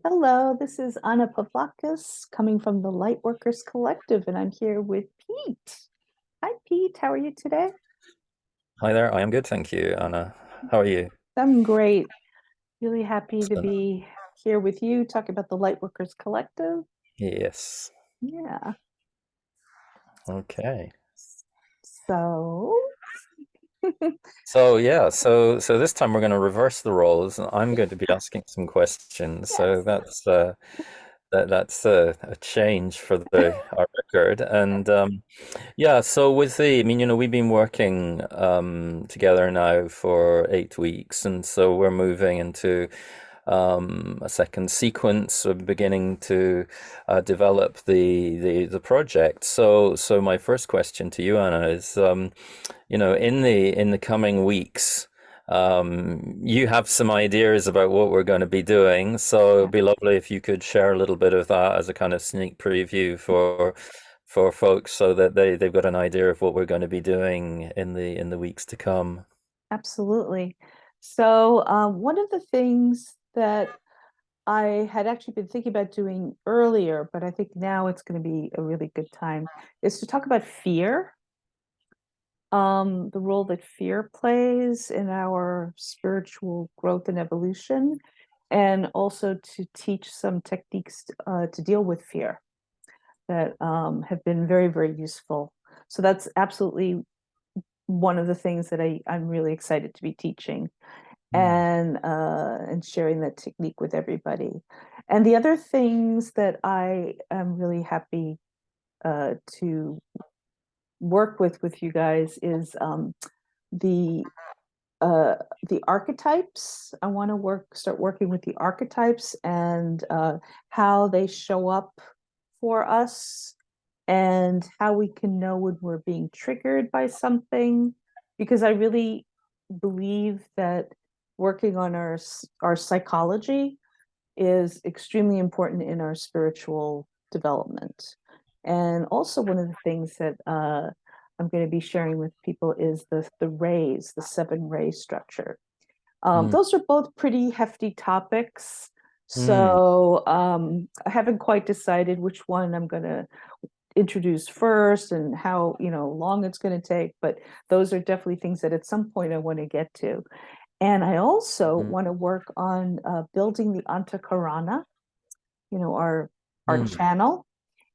Hello, this is Anna Pavlakis coming from the Lightworkers Collective, and I'm here with Pete. Hi, Pete. How are you today? Hi there, I am good, thank you, Anna. How are you? I'm great. Really happy to Excellent. be here with you, talking about the Lightworkers Collective. Yes. Yeah. Okay. So, So yeah, so this time we're going to reverse the roles, and I'm going to be asking some questions. So yes. that's a change for the our record. And yeah, so with we've been working together now for 8 weeks, and so we're moving into a second sequence. We're beginning to develop the project. So my first question to you, Anna, is in the coming weeks. You have some ideas about what we're going to be doing, so it'd be lovely if you could share a little bit of that as a kind of sneak preview for folks, so that they've got an idea of what we're going to be doing in the weeks to come. Absolutely. So, one of the things that I had actually been thinking about doing earlier, but I think now it's going to be a really good time, is to talk about fear, the role that fear plays in our spiritual growth and evolution, and also to teach some techniques to deal with fear that have been very, very useful. So that's absolutely one of the things that I'm really excited to be teaching Mm. and sharing that technique with everybody. And the other things that I am really happy to work with you guys is the uh, the archetypes. I want to start working with the archetypes and how they show up for us and how we can know when we're being triggered by something. Because I really believe that working on our psychology is extremely important in our spiritual development. And also one of the things that I'm going to be sharing with people is the rays, the seven ray structure. Mm. Those are both pretty hefty topics. Mm. So I haven't quite decided which one I'm going to introduce first and how long it's going to take, but those are definitely things that at some point I want to get to. And I also Mm. want to work on building the antakarana, our Mm. channel,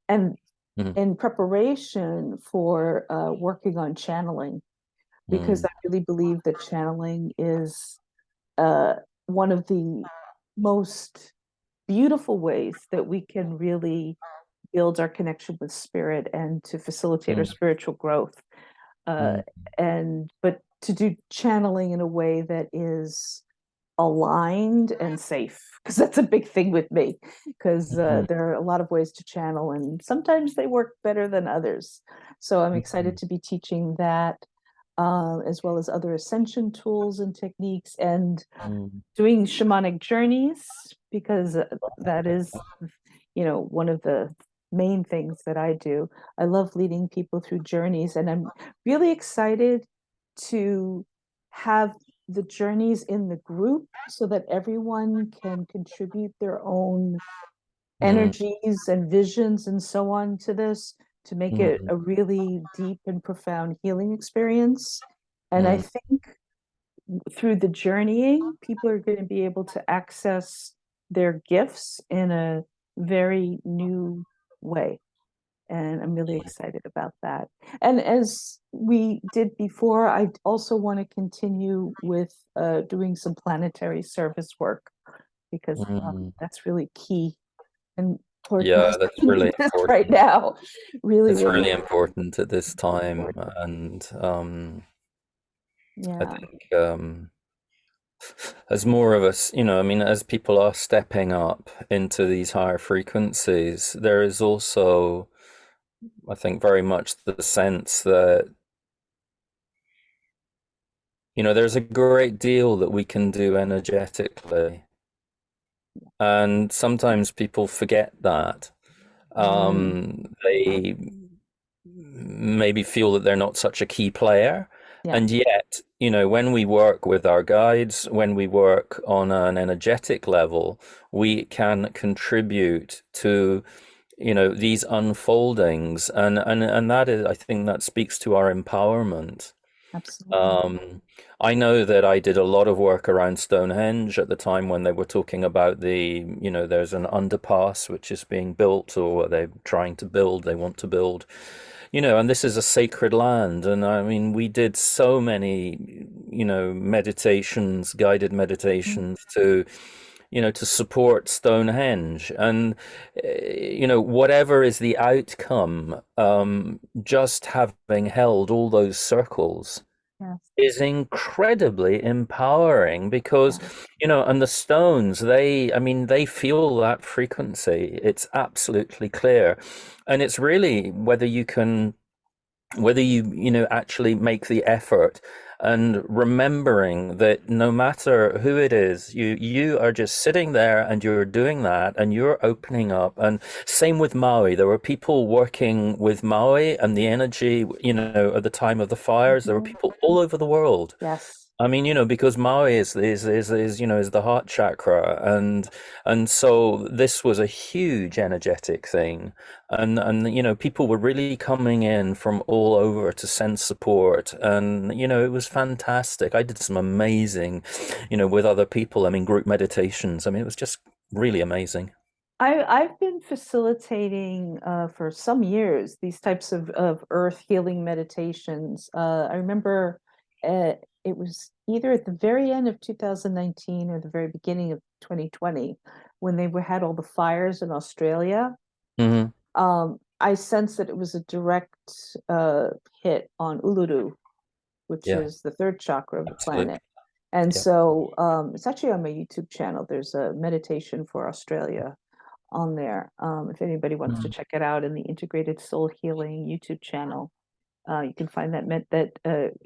and Mm. in preparation for working on channeling, because I Mm. really believe that channeling is uh, one of the most beautiful ways that we can really build our connection with spirit and to facilitate our Mm. spiritual growth. Uh, Mm. and but to do channeling in a way that is aligned and safe, because that's a big thing with me, because Mm. there are a lot of ways to channel and sometimes they work better than others. So I'm excited Mm. to be teaching that, as well as other ascension tools and techniques, and Mm. doing shamanic journeys, because that is one of the main things that I do. I love leading people through journeys, and I'm really excited to have the journeys in the group so that everyone can contribute their own Mm. energies and visions and so on to this, to make it Mm. a really deep and profound healing experience. And I Mm. think through the journeying, people are going to be able to access their gifts in a very new way. And I'm really excited about that. And as we did before, I also want to continue with doing some planetary service work, because Mm. that's really key and important. Yeah, that's We really need this right important. now. Really, It's really really important at this time, important. and I Yeah. think as more of us, as people are stepping up into these higher frequencies, there is also, I think, very much the sense that, there's a great deal that we can do energetically, and sometimes people forget that. Mm, They maybe feel that they're not such a key player. Yeah, And yet, when we work with our guides, when we work on an energetic level, we can contribute to, these unfoldings. And that is, I think that speaks to our empowerment. absolutely. Um, I know that I did a lot of work around Stonehenge at the time when they were talking about there's an underpass which is being built, or they're trying to build, they want to build, and this is a sacred land. And I mean, we did so many, meditations, guided Mm. meditations to support Stonehenge. And, whatever is the outcome, just having held all those circles Yes, is incredibly empowering because, yeah, and the stones, I mean, they feel that frequency. It's absolutely clear. And it's really whether you actually make the effort, and remembering that no matter who it is, you are just sitting there and you're doing that and you're opening up. And same with Maui, there were people working with Maui and the energy, at the time of the fires, there were Mhm. people all over the world. Yes. I mean, because Maui is the heart chakra, and so this was a huge energetic thing, and people were really coming in from all over to send support, and it was fantastic. I did some amazing, with other people. I mean, group meditations. I mean, it was just really amazing. I've been facilitating for some years these types of earth healing meditations. I remember it was either at the very end of 2019 or the very beginning of 2020 when had all the fires in Australia. Hmm. I sensed that it was a direct hit on Uluru, which Yeah, is the third chakra of the absolutely. planet. And Yeah. so it's actually on my YouTube channel. There's a meditation for Australia on there. If anybody wants to Mm. check it out in the Integrated Soul Healing YouTube channel, you can find that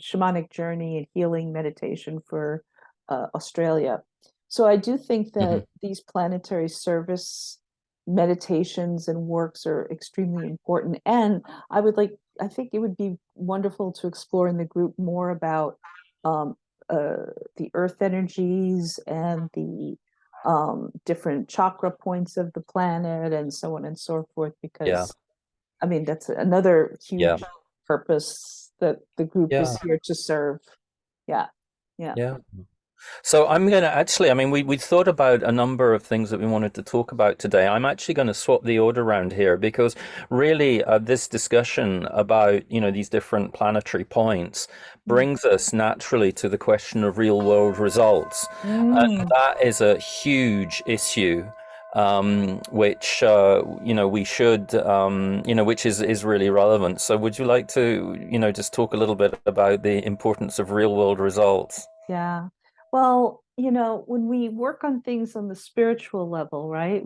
shamanic journey and healing meditation for Australia. So I do think Hmm. that these planetary service meditations and works are extremely important. And I think it would be wonderful to explore in the group more about um, the earth energies and the different chakra points of the planet and so on and so forth, Yeah, because I mean, that's another yeah, huge purpose that the group yeah, is here to serve. Yeah, yeah. yeah. So I'm going to actually, I mean, we thought about a number of things that we wanted to talk about today. I'm actually going to swap the order around here because really this discussion about, these different planetary points Mm. brings us naturally to the question of real world results. And Mm, that is a huge issue. Which we should which is really relevant. So would you like to just talk a little bit about the importance of real world results? yeah. Well, when we work on things on the spiritual level, right?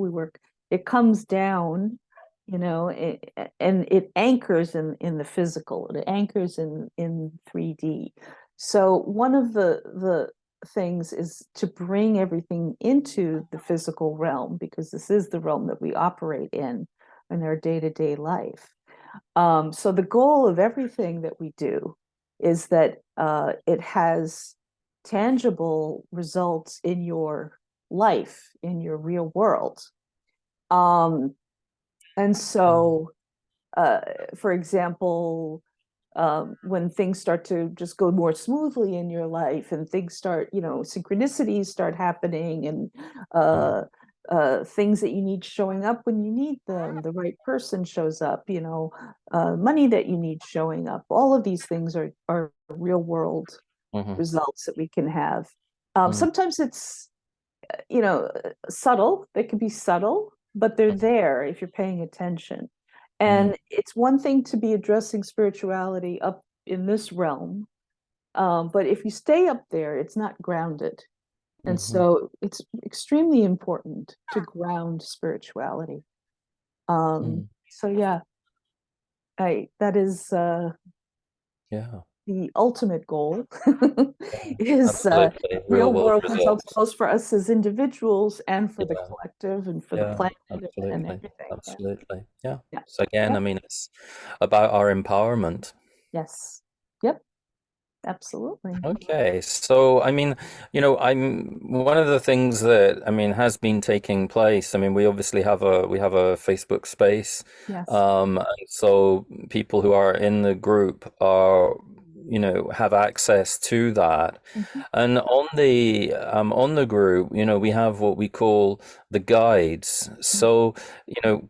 It comes down, and it anchors in the physical. It anchors in 3D. So one of the things is to bring everything into the physical realm because this is the realm that we operate in our day-to-day life. So the goal of everything that we do is that it has tangible results in your life, in your real world. Um, and so, uh, for example, when things start to just go more smoothly in your life and things start, synchronicities start happening and Mhm. uh, things that you need showing up when you need them, the right person shows up, money that you need showing up. All of these things are real world Mhm. results that we can have. Mhm. Sometimes it's, subtle. They can be subtle, but they're there if you're paying attention. Mhm. And it's one thing to be addressing spirituality up in this realm, but if you stay up there, it's not grounded. And Mhm. so it's extremely important to ground spirituality. Mhm. So yeah, that is Yeah, the ultimate goal yeah, is absolutely. Real real world world results results. both for us as individuals and for the Yeah, collective and for the yeah, planet and absolutely. everything. Yeah, Absolutely. Yeah. yeah, So again, yeah. I mean, it's about our empowerment. Yes. Yep. Absolutely. Okay, so I mean, I'm one of the things that I mean has been taking place. I mean, we obviously have a Facebook space, Yes. and so people who are in the group are, have access to that. Mhm. And on the group, we have what we call the guides. Mhm. So,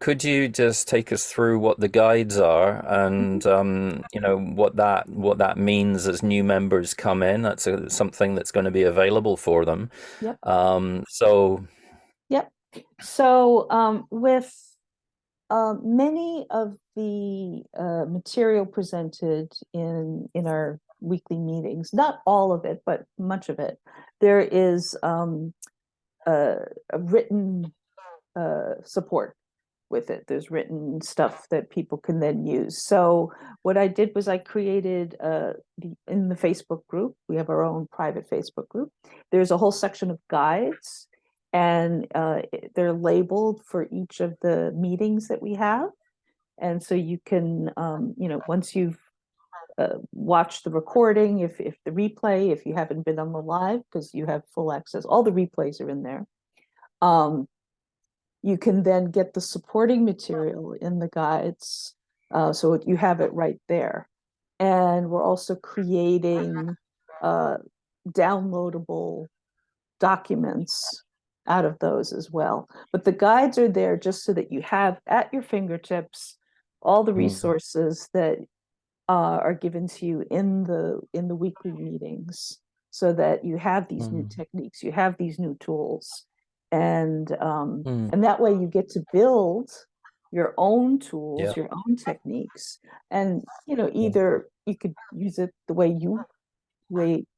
could you just take us through what the guides are Mhm. and what that means as new members come in? That's something that's going to be available for them. Yep. So Yep. So with many of the material presented in our weekly meetings, not all of it, but much of it, there is a, a written support with it. There's written stuff that people can then use. So what I did was I created in the Facebook group, we have our own private Facebook group. There's a whole section of guides, and they're labeled for each of the meetings that we have. And so you can, once you've watched the recording, if the replay, if you haven't been on the live, because you have full access, all the replays are in there. Um, you can then get the supporting material in the guides. So you have it right there. And we're also creating uh, downloadable documents out of those as well. But the guides are there just so that you have at your fingertips all the mm, resources that are given to you in the weekly meetings, so that you have these new mm, techniques, you have these new tools, mm, and that way you get to build your own yeah, tools, your own techniques, and yeah, either you could use it the way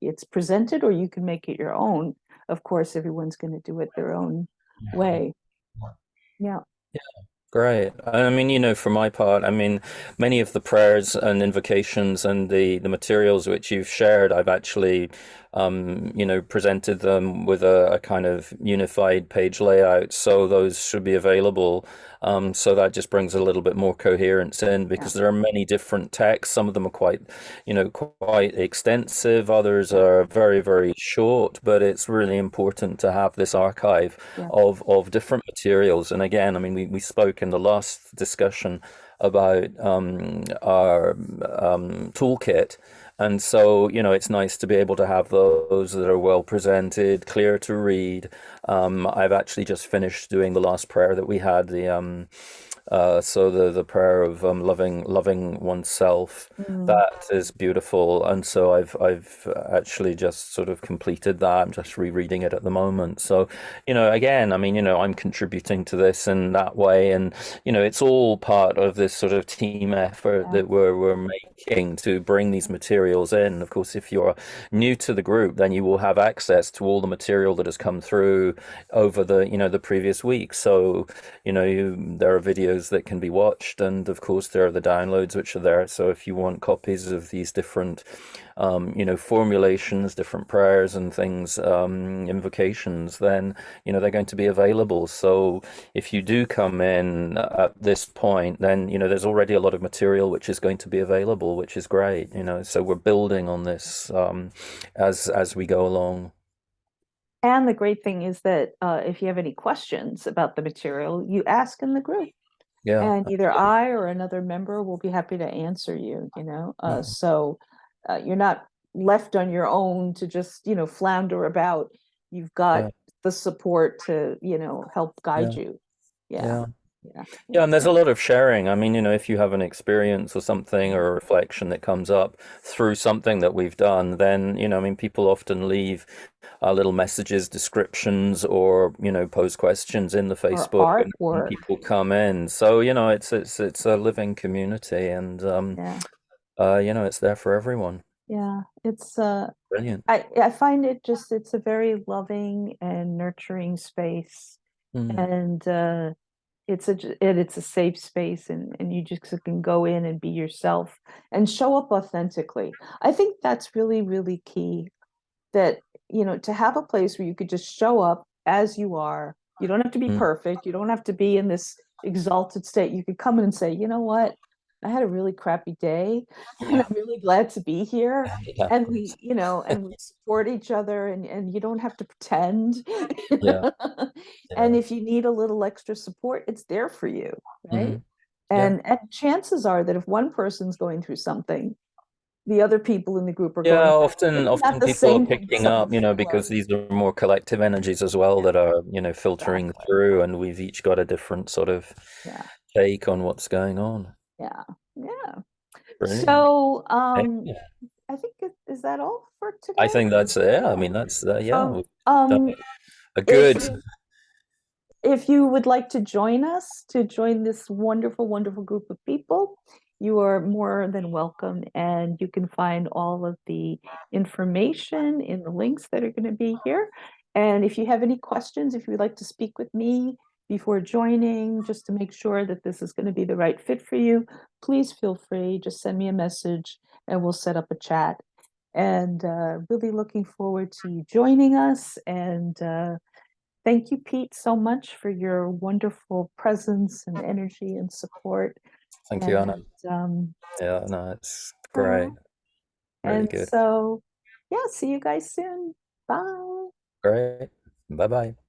it's presented, or you can make it your own. Of course, everyone's going to do it their own way. Yeah. great. I mean, for my part, I mean, many of the prayers and invocations and the materials which you've shared, I've actually, presented them with a kind of unified page layout. So those should be available. So that just brings a little bit more coherence in Yeah. because there are many different texts. Some of them are quite extensive. Others Yeah. are very, very short. But it's really important to have this archive Yeah. of different materials. And again, I mean, we spoke in the last discussion about our toolkit. And so, it's nice to be able to have those that are well presented, clear to read. I've actually just finished doing the last prayer that we had, the prayer of loving oneself. Mm. That is beautiful, and so I've actually just sort of completed that. I'm just rereading it at the moment. So, again, I mean, I'm contributing to this in that way, and it's all part of this sort of team effort Yeah. that we're making to bring these materials in. Of course, if you're new to the group, then you will have access to all the material that has come through over the previous week. So, there are videos that can be watched, and of course, there are the downloads which are there. So, if you want copies of these different, formulations, different prayers and things, invocations, then they're going to be available. So, if you do come in at this point, then there's already a lot of material which is going to be available, which is great. So we're building on this as we go along. And the great thing is that if you have any questions about the material, you ask in the group, Yeah. and either I or another member will be happy to answer you. Mm. So you're not left on your own to just, flounder about. You've got Yeah. the support to, help guide Yeah. you. Yeah. Yeah. Yeah. Yeah, Yeah. and there's a lot of sharing. I mean, if you have an experience or something or a reflection that comes up through something that we've done, then, I mean, people often leave little messages, descriptions, or, pose questions in the Or Facebook, and artwork. people come in. So, it's a living community, and Yeah. it's there for everyone. Yeah. Brilliant. I find it's a very loving and nurturing space. Mm, And it's a safe space, and you just can go in and be yourself and show up authentically. I think that's really, really key, that to have a place where you could just show up as you are. You don't have to be mm, perfect, you don't have to be in this exalted state. You could come in and say, you know what, I had a really crappy day, and I'm really glad to be here. It And happens. and we support each other, and you don't have to pretend. Yeah, And yeah. if you need a little extra support, it's there for you, right? Hmm. Yeah. And chances are that if one person's going through something, the other people in the group are Yeah, going through often maybe not often the people are same thing, picking something up, similar. because these are more collective energies as well that are, filtering Exactly. through, and we've each got a different sort of Yeah. take on what's going on. Yeah. Yeah. Brilliant. So, Yeah. I think is that all for I today? think that's, yeah, I Yeah. mean, that's, yeah, So, we've done a if good, you if you would like to join us to join this wonderful, wonderful group of people, you are more than welcome. And you can find all of the information in the links that are going to be here. And if you have any questions, if you'd like to speak with me before joining, just to make sure that this is going to be the right fit for you, please feel free. Just send me a message and we'll set up a chat. And really looking forward to you joining us. And thank you, Pete, so much for your wonderful presence and energy and support. thank you, Anna. And Yeah, no, it's uh, great. Really and good. so, yeah, see you guys soon. Bye. Great. Bye bye.